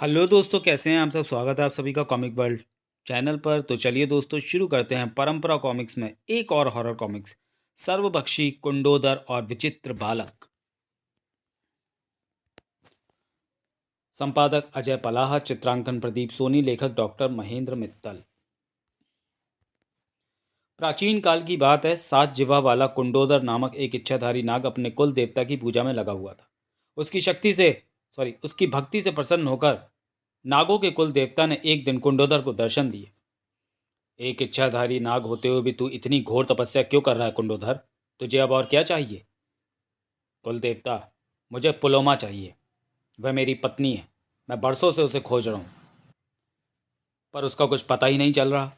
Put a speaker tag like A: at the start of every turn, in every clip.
A: Hello दोस्तों, कैसे हैं आप सब। स्वागत है आप सभी का कॉमिक वर्ल्ड चैनल पर। तो चलिए दोस्तों, शुरू करते हैं परंपरा कॉमिक्स में एक और हॉरर कॉमिक्स, सर्वभक्षी कुंडोदर और विचित्र बालक। संपादक अजय पलाहा, चित्रांकन प्रदीप सोनी, लेखक डॉक्टर महेंद्र मित्तल। प्राचीन काल की बात है। 7 जिह्वा वाला कुंडोदर नामक एक इच्छाधारी नाग अपने कुल देवता की पूजा में लगा हुआ था। उसकी शक्ति से उसकी भक्ति से प्रसन्न होकर नागों के कुल देवता ने एक दिन कुंडोदर को दर्शन दिए। एक इच्छाधारी नाग होते हुए भी तू इतनी घोर तपस्या क्यों कर रहा है कुंडोधर? तुझे अब और क्या चाहिए? कुल देवता, मुझे पुलोमा चाहिए। वह मेरी पत्नी है। मैं बरसों से उसे खोज रहा हूँ, पर उसका कुछ पता ही नहीं चल रहा।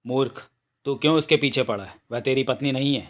A: मूर्ख, तू क्यों उसके पीछे पड़ा है? वह तेरी पत्नी नहीं है।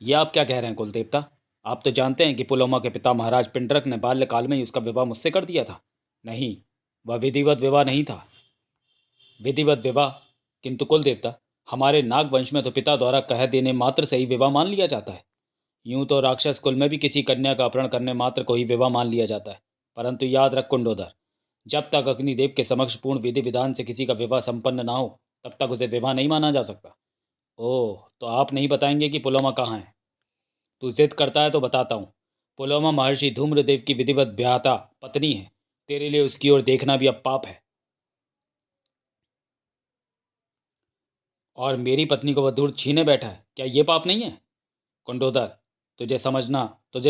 A: यह आप क्या कह रहे हैं कुल देवता? आप तो जानते हैं कि पुलोमा के पिता महाराज पिंडरक ने बाल्यकाल में ही उसका विवाह मुझसे कर दिया था। नहीं, वह विधिवत विवाह नहीं था। विधिवत विवाह? किंतु कुल देवता, हमारे नाग वंश में तो पिता द्वारा कह देने मात्र से ही विवाह मान लिया जाता है। यूं तो राक्षस कुल में भी किसी कन्या का अपहरण करने मात्र को ही विवाह मान लिया जाता है, परंतु याद रख कुंडोदर, जब तक अग्निदेव के समक्ष पूर्ण विधि विधान से किसी का विवाह संपन्न ना हो, तब तक उसे विवाह नहीं माना जा सकता। ओह, तो आप नहीं बताएंगे कि पुलोमा कहाँ है? तू जिद करता है तो बताता हूँ। पुलोमा महर्षि धूम्रदेव की विधिवत ब्याहता पत्नी है। तेरे लिए उसकी ओर देखना भी अब पाप है। और मेरी पत्नी को वह दूर छीने बैठा है, क्या ये पाप नहीं है? कुंडोदर, तुझे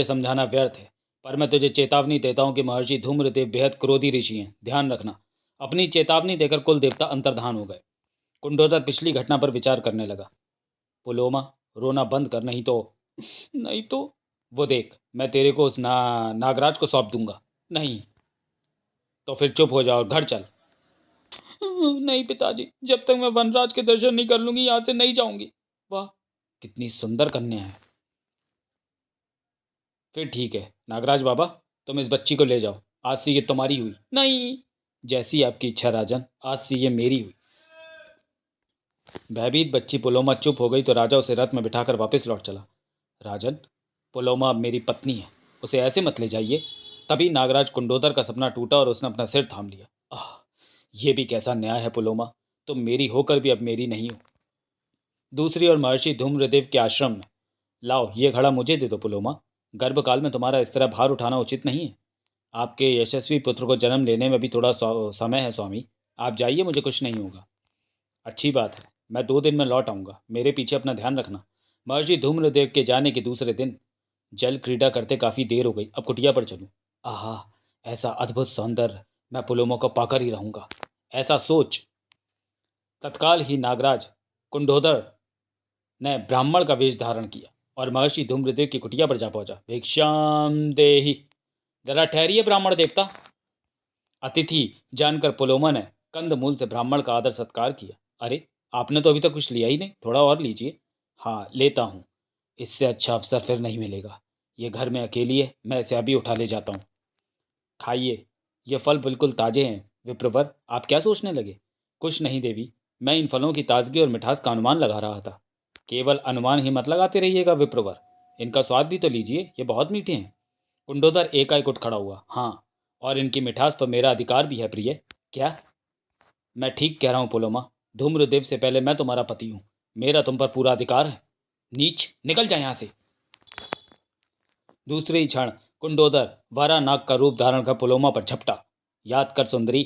A: समझाना व्यर्थ है, पर मैं तुझे चेतावनी देता हूँ कि महर्षि धूम्रदेव बेहद क्रोधी ऋषि हैं, ध्यान रखना। अपनी चेतावनी देकर कुल देवता अंतर्धान हो गए। कुंडोदर पिछली घटना पर विचार करने लगा। पुलोमा, रोना बंद कर, नहीं तो नहीं तो वो देख, मैं तेरे को उस नागराज को सौंप दूंगा। नहीं तो फिर चुप हो जाओ और घर चल। नहीं पिताजी, जब तक मैं वनराज के दर्शन नहीं कर लूंगी यहाँ से नहीं जाऊंगी। वाह, कितनी सुंदर कन्या है। फिर ठीक है नागराज बाबा, तुम इस बच्ची को ले जाओ। आज से ये तुम्हारी हुई। नहीं, जैसी आपकी इच्छा राजन, आज से ये मेरी हुई। भयभीत बच्ची पुलोमा चुप हो गई तो राजा उसे रथ में बिठाकर वापस लौट चला। राजन, पुलोमा अब मेरी पत्नी है, उसे ऐसे मत ले जाइए। तभी नागराज कुंडोदर का सपना टूटा और उसने अपना सिर थाम लिया। आह, ये भी कैसा न्याय है पुलोमा, तुम मेरी होकर भी अब मेरी नहीं हो। दूसरी ओर महर्षि धूम्रदेव के आश्रम में, लाओ ये घड़ा मुझे दे दो पुलोमा। गर्भकाल में तुम्हारा इस तरह भार उठाना उचित नहीं है। आपके यशस्वी पुत्र को जन्म लेने में भी थोड़ा समय है स्वामी। आप जाइए, मुझे कुछ नहीं होगा। अच्छी बात है, मैं 2 दिन में लौट आऊँगा। मेरे पीछे अपना ध्यान रखना। महर्षि धूम्रदेव के जाने के दूसरे दिन जल क्रीड़ा करते काफ़ी देर हो गई। अब कुटिया पर चलूँ। आहा, ऐसा अद्भुत सौंदर्य मैं पुलोमों को पाकर ही रहूँगा, ऐसा सोच तत्काल ही नागराज कुंडोदर ने ब्राह्मण का वेश धारण किया और महर्षि धूम्रदेव की कुटिया पर जा पहुंचा। भिक्षाम देहि। जरा ठहरिए ब्राह्मण देवता। अतिथि जानकर पुलोमा ने कंद मूल से ब्राह्मण का आदर सत्कार किया। अरे, आपने तो अभी तक कुछ लिया ही नहीं, थोड़ा और लीजिए। हाँ, लेता हूँ। इससे अच्छा अवसर फिर नहीं मिलेगा। ये घर में अकेली है, मैं इसे अभी उठा ले जाता हूँ। खाइए, ये फल बिल्कुल ताजे हैं। विप्रवर, आप क्या सोचने लगे? कुछ नहीं देवी, मैं इन फलों की ताजगी और मिठास का अनुमान लगा रहा था। केवल अनुमान ही मत लगाते रहिएगा विप्रवर, इनका स्वाद भी तो लीजिए, ये बहुत मीठे हैं। कुंडोदर एकाएक उठ खड़ा हुआ। हाँ, और इनकी मिठास पर मेरा अधिकार भी है प्रिय। क्या? मैं ठीक कह रहा हूँ पुलोमा, धूम्रदेव से पहले मैं तुम्हारा पति हूँ। मेरा तुम पर पूरा अधिकार है। नीच, निकल जाए यहाँ से। दूसरे ही क्षण कुंडोदर वारा नाग का रूप धारण कर पुलोमा पर झपटा। याद कर सुंदरी,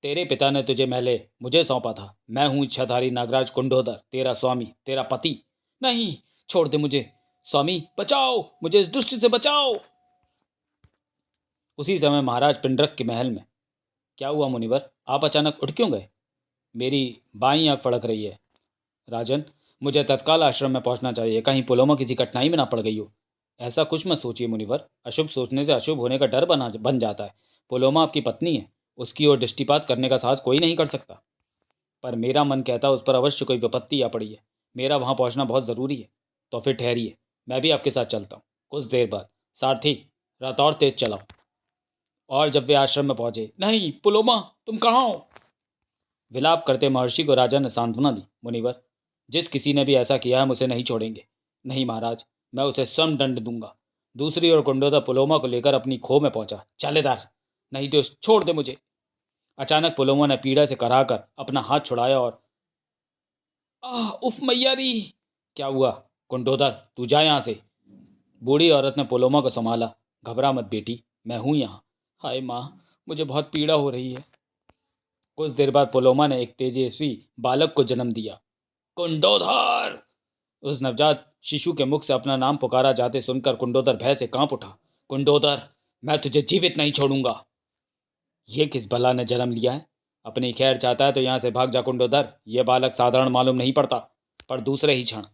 A: तेरे पिता ने तुझे महले मुझे सौंपा था। मैं हूं इच्छाधारी नागराज कुंडोदर, तेरा स्वामी, तेरा पति। नहीं, छोड़ दे मुझे। स्वामी बचाओ, मुझे इस दुष्ट से बचाओ। उसी समय महाराज पिंडरक के महल में। क्या हुआ मुनिवर, आप अचानक उठ क्यों गए? मेरी बाईं आंख फड़क रही है। राजन, मुझे तत्काल आश्रम में पहुंचना चाहिए, कहीं पुलोमा किसी कठिनाई में ना पड़ गई हो। ऐसा कुछ मत सोचिए मुनिवर, अशुभ सोचने से अशुभ होने का डर बन जाता है। पुलोमा आपकी पत्नी है, उसकी ओर दृष्टिपात करने का साहस कोई नहीं कर सकता। पर मेरा मन कहता है उस पर अवश्य कोई विपत्ति आ पड़ी है। मेरा वहां पहुंचना बहुत ज़रूरी है। तो फिर ठहरिए, मैं भी आपके साथ चलता हूँ। कुछ देर बाद, सारथी, रथ और तेज चलाओ। और जब वे आश्रम में पहुंचे, नहीं पुलोमा, तुम कहाँ हो? विलाप करते महर्षि को राजा ने सांत्वना दी। मुनिवर, जिस किसी ने भी ऐसा किया है हम उसे नहीं छोड़ेंगे। नहीं महाराज, मैं उसे स्वयं दंड दूंगा। दूसरी ओर कुंडोदर पुलोमा को लेकर अपनी खो में पहुंचा। चालेदार, नहीं तो छोड़ दे मुझे। अचानक पुलोमा ने पीड़ा से कराहकर अपना हाथ छुड़ाया और उफ मैयारी। क्या हुआ कुंडोदर, तू जा यहाँ से। बूढ़ी औरत ने पुलोमा को संभाला। घबरा मत बेटी, मैं हूं यहाँ। हाय माँ, मुझे बहुत पीड़ा हो रही है। कुछ देर बाद पुलोमा ने एक तेजस्वी बालक को जन्म दिया। कुंडोदर! उस नवजात शिशु के मुख से अपना नाम पुकारा जाते सुनकर कुंडोदर भय से कांप उठा। कुंडोदर, मैं तुझे जीवित नहीं छोड़ूंगा। ये किस बला ने जन्म लिया है? अपनी खैर चाहता है तो यहाँ से भाग जा कुंडोदर। यह बालक साधारण मालूम नहीं पड़ता, पर दूसरे ही क्षण।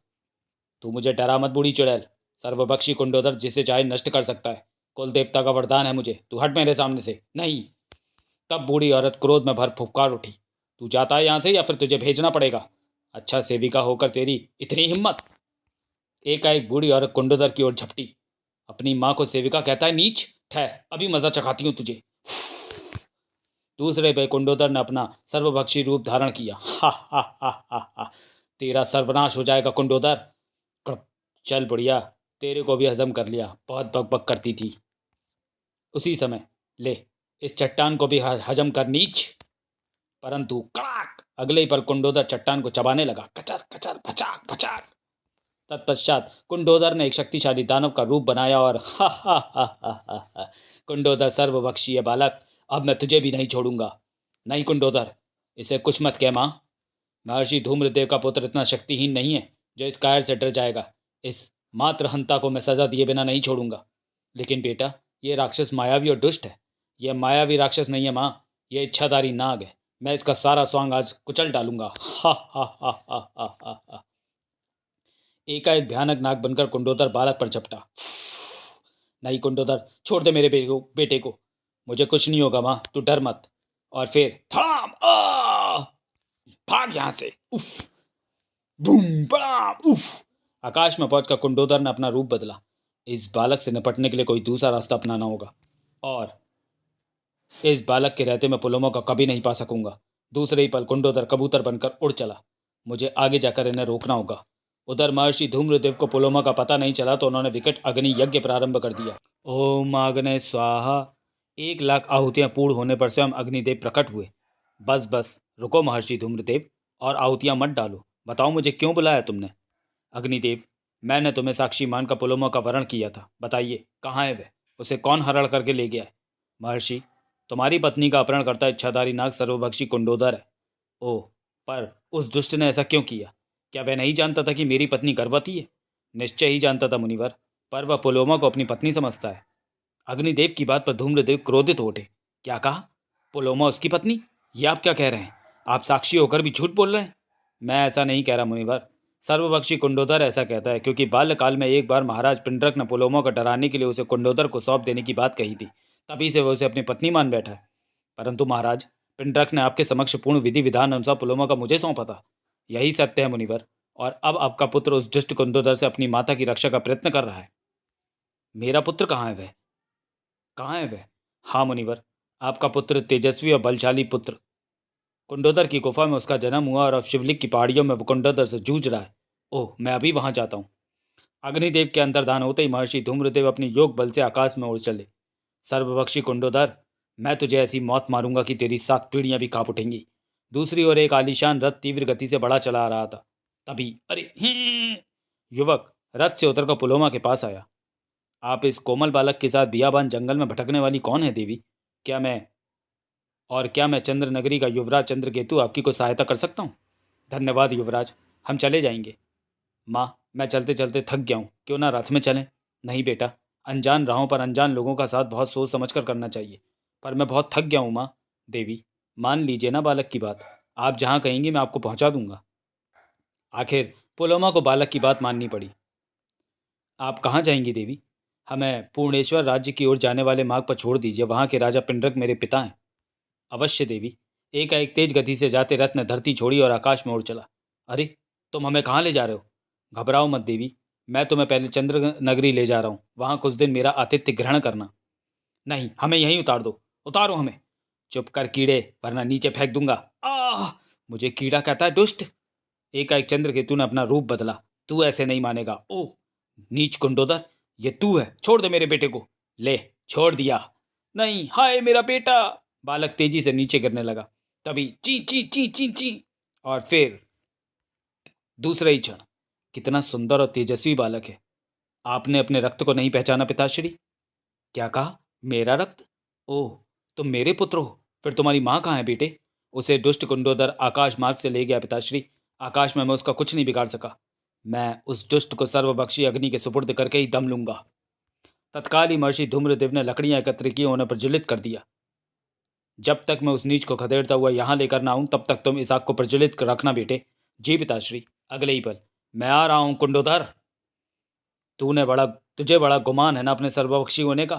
A: तू मुझे डरा मत बूढ़ी चुड़ैल। सर्वभक्षी कुंडोदर जिसे चाहे नष्ट कर सकता है। कुल देवता का वरदान है मुझे। तू हट मेरे सामने से। नहीं। तब बूढ़ी औरत क्रोध में भर फुफकार उठी। तू जाता है यहाँ से या फिर तुझे भेजना पड़ेगा? अच्छा, सेविका होकर तेरी इतनी हिम्मत। एकाएक बूढ़ी औरत कुंडोदर की ओर झपटी। अपनी माँ को सेविका कहता है? नीच! ठहर, अभी मजा चखाती हूँ तुझे। दूसरे पे कुंडोदर ने अपना सर्वभक्षी रूप धारण किया। हा हा हा हा हा, तेरा सर्वनाश हो जाएगा कुंडोदर। चल बुढ़िया, तेरे को भी हजम कर लिया, बहुत बकबक करती थी। उसी समय ले, इस चट्टान को भी हजम कर नीच। परंतु कड़ाक, अगले ही पल कुंडोदर चट्टान को चबाने लगा। कचर कचर भचाक भचाक। तत्पश्चात कुंडोदर ने एक शक्तिशाली दानव का रूप बनाया और हा हा हा हा हा हा, कुंडोदर सर्वभक्षीय बालक, अब मैं तुझे भी नहीं छोड़ूंगा। नहीं कुंडोदर, इसे कुछ मत कह माँ। महर्षि धूम्रदेव का पुत्र इतना शक्तिहीन नहीं है जो इस कायर से डर जाएगा। इस मात्र हंता को मैं सजा दिए बिना नहीं छोड़ूंगा। लेकिन बेटा, ये राक्षस मायावी और दुष्ट है। यह मायावी राक्षस नहीं है माँ, यह इच्छाधारी नाग है। मैं इसका सारा स्वांग आज कुचल डालूंगा। हा हा हा हा हा हा हा। एकाएक भयानक नाग बनकर कुंडोदर बालक पर झपटा। नहीं कुंडोदर, छोड़ दे मेरे बेटे को। मुझे कुछ नहीं होगा माँ, तू डर मत। और फिर थाम, भाग यहां से। उफ, बूम बड़ाम, उफ। आकाश में पहुंचकर कुंडोदर ने अपना रूप बदला। इस बालक से निपटने के लिए कोई दूसरा रास्ता अपनाना होगा, और इस बालक के रहते मैं पुलोमा का कभी नहीं पा सकूंगा। दूसरे ही पल कुंडोदर कबूतर बनकर उड़ चला। मुझे आगे जाकर इन्हें रोकना होगा। उधर महर्षि धूम्रदेव को पुलोमा का पता नहीं चला तो उन्होंने विकट अग्नि यज्ञ प्रारंभ कर दिया। ओम आग्नेय स्वाहा। 1,00,000 आहुतियां पूर्ण होने पर स्वयं अग्निदेव प्रकट हुए। बस बस रुको महर्षि धूम्रदेव, और आहुतियां मत डालो। बताओ मुझे क्यों बुलाया तुमने? अग्निदेव, मैंने तुम्हें साक्षी मानकर पुलोमा का वरण किया था। बताइए कहाँ है वह? उसे कौन हरण करके ले गया है? महर्षि, तुम्हारी पत्नी का अपहरण करता इच्छाधारी नाग सर्वभक्षी कुंडोदर है। ओह, पर उस दुष्ट ने ऐसा क्यों किया? क्या वह नहीं जानता था कि मेरी पत्नी गर्भवती है? निश्चय ही जानता था मुनिवर, पर वह पुलोमा को अपनी पत्नी समझता है। अग्निदेव की बात पर धूम्रदेव क्रोधित हो उठे। क्या कहा? पुलोमा उसकी पत्नी? ये आप क्या कह रहे हैं? आप साक्षी होकर भी झूठ बोल रहे हैं। मैं ऐसा नहीं कह रहा मुनिवर, सर्वभक्षी कुंडोदर ऐसा कहता है, क्योंकि बाल्यकाल में एक बार महाराज पिंडरक ने पुलोमा को डराने के लिए उसे कुंडोदर को सौंप देने की बात कही थी। तभी से वह उसे अपनी पत्नी मान बैठा है। परंतु महाराज, पिंडरक ने आपके समक्ष पूर्ण विधि विधान अनुसार पुलोमा का मुझे सौंपा था। यही सत्य है मुनिवर, और अब आपका पुत्र उस दुष्ट कुंडोदर से अपनी माता की रक्षा का प्रयत्न कर रहा है। मेरा पुत्र कहाँ है वह? कहाँ है वह? हाँ मुनिवर, आपका पुत्र, तेजस्वी और बलशाली पुत्र। कुंडोदर की गुफा में उसका जन्म हुआ और अब शिवलिक की पहाड़ियों में वो कुंडोदर से जूझ रहा है। ओह, मैं अभी वहां जाता हूँ। अग्निदेव के अंतर्धान होते ही महर्षि धूम्रदेव अपनी योग बल से आकाश में उड़ चले। सर्वभक्षी कुंडोदर, मैं तुझे ऐसी मौत मारूंगा कि तेरी 7 पीढ़ियां भी कांप उठेंगी। दूसरी ओर एक आलीशान रथ तीव्र गति से बढ़ा चला आ रहा था। तभी अरे युवक रथ से उतरकर पुलोमा के पास आया। आप इस कोमल बालक के साथ बियाबान जंगल में भटकने वाली कौन है देवी? क्या मैं चंद्र नगरी का युवराज चंद्रकेतु आपकी कोई सहायता कर सकता हूँ? धन्यवाद युवराज, हम चले जाएंगे। माँ, मैं चलते चलते थक गया हूँ, क्यों ना रथ में चलें? नहीं बेटा, अनजान राहों पर अनजान लोगों का साथ बहुत सोच समझ कर करना चाहिए। पर मैं बहुत थक गया हूँ माँ। देवी, मान लीजिए ना बालक की बात, आप जहाँ कहेंगी मैं आपको पहुँचा दूंगा। आखिर पुलोमा को बालक की बात माननी पड़ी। आप कहाँ जाएंगी देवी? हमें पूर्णेश्वर राज्य की ओर जाने वाले मार्ग पर छोड़ दीजिए, वहाँ के राजा पिंडरक मेरे पिता हैं। अवश्य देवी। एक तेज गति से जाते रथ ने धरती छोड़ी और आकाश में उड़ चला। अरे, तुम हमें कहाँ ले जा रहे हो? घबराओ मत देवी, मैं तुम्हें पहले चंद्र नगरी ले जा रहा हूँ, वहाँ कुछ दिन मेरा आतिथ्य ग्रहण करना। नहीं, हमें यहीं उतार दो, उतारो हमें। चुप कर कीड़े, वरना नीचे फेंक दूंगा। मुझे कीड़ा कहता है, दुष्ट! एकाएक चंद्रकेतु ने अपना रूप बदला। तू ऐसे नहीं मानेगा। ओह नीच कुंडोदर, ये तू है, छोड़ दे मेरे बेटे को। ले, छोड़ दिया। नहीं, हाय मेरा बेटा। बालक तेजी से नीचे गिरने लगा। तभी ची ची ची ची ची, और फिर दूसरा ही क्षण। कितना सुंदर और तेजस्वी बालक है। आपने अपने रक्त को नहीं पहचाना पिताश्री? क्या कहा? मेरा रक्त? ओह, तुम मेरे पुत्र हो। फिर तुम्हारी माँ कहाँ है बेटे? उसे दुष्ट कुंडोदर आकाश मार्ग से ले गया पिताश्री। आकाश में मैं उसका कुछ नहीं बिगाड़ सका। मैं उस दुष्ट को सर्वभक्षी अग्नि के सुपुर्द करके ही दम लूंगा। तत्काल ही महर्षि धूम्रदेव ने लकड़ियां एकत्र की, उन्हें प्रज्वलित कर दिया। जब तक मैं उस नीच को खदेड़ता हुआ यहाँ लेकर ना आऊं, तब तक तुम इस आग को प्रज्वलित कर रखना बेटे। जी पिताश्री। अगले ही पल, मैं आ रहा हूं कुंडोदर। तुझे बड़ा गुमान है ना अपने सर्वभक्षी होने का,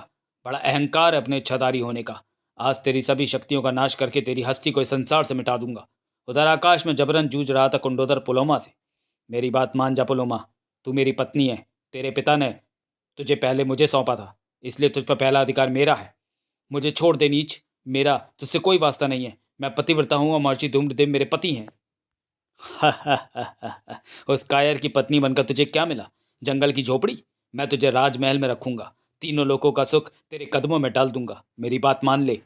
A: बड़ा अहंकार है अपने इच्छाधारी होने का। आज तेरी सभी शक्तियों का नाश करके तेरी हस्ती को इस संसार से मिटा दूंगा। उधर आकाश में जबरन जूझ रहा था कुंडोदर पुलोमा से। मेरी बात मान जा पुलोमा, तू मेरी पत्नी है। तेरे पिता ने तुझे पहले मुझे सौंपा था, इसलिए तुझ पर पहला अधिकार मेरा है। मुझे छोड़ दे नीच, मेरा तुझसे कोई वास्ता नहीं है। मैं पतिव्रता हूँ और महर्षि धूम्रदेव मेरे पति हैं। उस कायर की पत्नी बनकर तुझे क्या मिला? जंगल की झोपड़ी? मैं तुझे राजमहल में रखूंगा, तीनों लोगों का सुख तेरे कदमों में डाल दूंगा। मेरी बात मान ले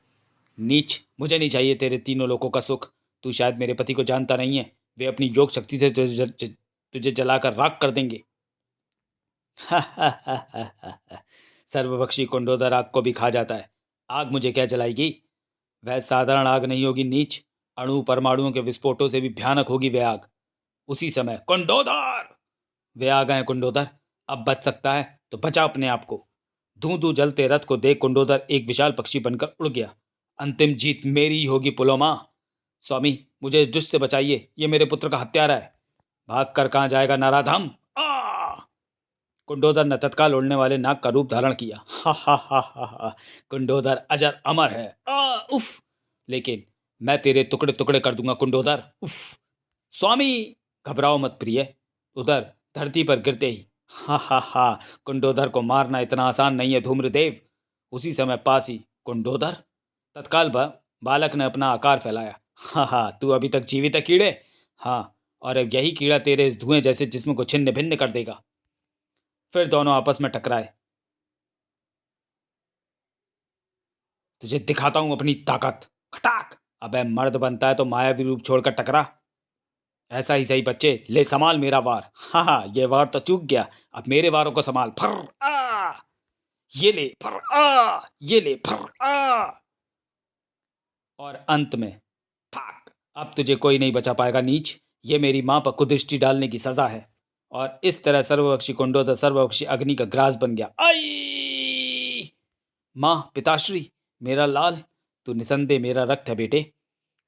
A: नीच, मुझे नहीं चाहिए तेरे तीनों लोगों का सुख। तू शायद मेरे पति को जानता नहीं है, वे अपनी योग शक्ति से तुझे जलाकर राख कर देंगे। सर्वभक्षी कुंडोदर आग को भी खा जाता है, आग मुझे क्या जलाएगी? वह साधारण आग नहीं होगी नीच, अणु परमाणुओं के विस्फोटों से भी भयानक होगी वह आग। उसी समय कुंडोदर! वे आ गए कुंडोदर, अब बच सकता है तो बचा अपने आप को। धू धू जलते रथ को देख कुंडोदर एक विशाल पक्षी बनकर उड़ गया। अंतिम जीत मेरी ही होगी पुलोमा। स्वामी, मुझे इस दुष्ट से बचाइए, ये मेरे पुत्र का हत्यारा है। भाग कर कहाँ जाएगा नराधम? आ! कुंडोदर ने तत्काल उड़ने वाले नाग का रूप धारण किया। हा हा हा हा हा, कुंडोदर अजर अमर है। उफ! लेकिन मैं तेरे टुकड़े टुकड़े कर दूंगा कुंडोदर। उफ! स्वामी, घबराओ मत प्रिय। उधर धरती पर गिरते ही, हा हा हा, कुंडोदर को मारना इतना आसान नहीं है धूम्रदेव। उसी समय पास ही कुंडोदर, तत्काल बालक ने अपना आकार फैलाया। हा हा, तू अभी तक जीवित है कीड़े? हाँ, और अब यही कीड़ा तेरे इस धुएं जैसे जिस्म को छिन्न भिन्न कर देगा। फिर दोनों आपस में टकराए। तुझे दिखाता हूं अपनी ताकत। खटाक! अबे मर्द बनता है तो मायावी रूप छोड़कर टकरा। ऐसा ही सही बच्चे, ले संभाल मेरा वार। हाँ हाँ, ये वार तो चूक गया, अब मेरे वारों को संभाल। फर आ! ये ले फर आ! ये ले फर आ! और अंत में ठाक! अब तुझे कोई नहीं बचा पाएगा नीच। ये मेरी मां पर कुदृष्टि डालने की सजा है। और इस तरह सर्वभक्षी कुंडोदर सर्वभक्षी अग्नि का ग्रास बन गया। आई! मां, पिताश्री, मेरा लाल, तू निसंदेह मेरा रक्त है बेटे।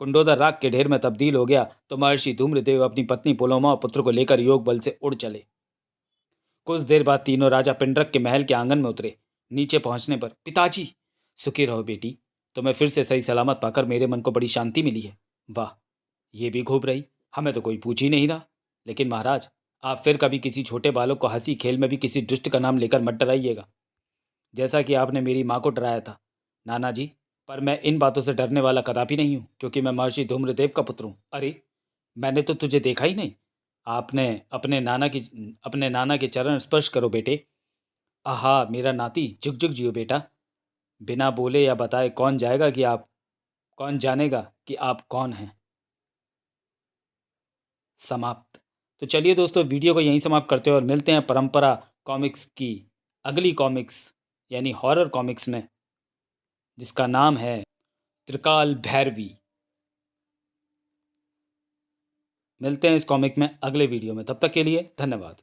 A: कुंडोदर राग के ढेर में तब्दील हो गया तो महर्षि धूम्रदेव अपनी पत्नी पुलोमा और पुत्र को लेकर योग बल से उड़ चले। कुछ देर बाद तीनों राजा पिंडरक के महल के आंगन में उतरे। नीचे पहुंचने पर, पिताजी, सुखी रहो बेटी, तुम्हें फिर से सही सलामत पाकर मेरे मन को बड़ी शांति मिली है। वाह, ये भी खूब रही, हमें तो कोई पूछ ही नहीं रहा। लेकिन महाराज, आप फिर कभी किसी छोटे बालक को हंसी खेल में भी किसी दुष्ट का नाम लेकर मत डराइएगा, जैसा कि आपने मेरी माँ को डराया था। नाना जी, पर मैं इन बातों से डरने वाला कदापि नहीं हूँ, क्योंकि मैं महर्षि धूम्रदेव का पुत्र हूँ। अरे, मैंने तो तुझे देखा ही नहीं। आपने अपने नाना के चरण स्पर्श करो बेटे। आहा, मेरा नाती, जुग जुग जियो बेटा। बिना बोले या बताए कौन जानेगा कि आप कौन हैं। समाप्त। तो चलिए दोस्तों, वीडियो को यहीं समाप्त करते हैं और मिलते हैं परंपरा कॉमिक्स की अगली कॉमिक्स, यानी हॉरर कॉमिक्स में, जिसका नाम है त्रिकाल भैरवी। मिलते हैं इस कॉमिक में अगले वीडियो में, तब तक के लिए धन्यवाद।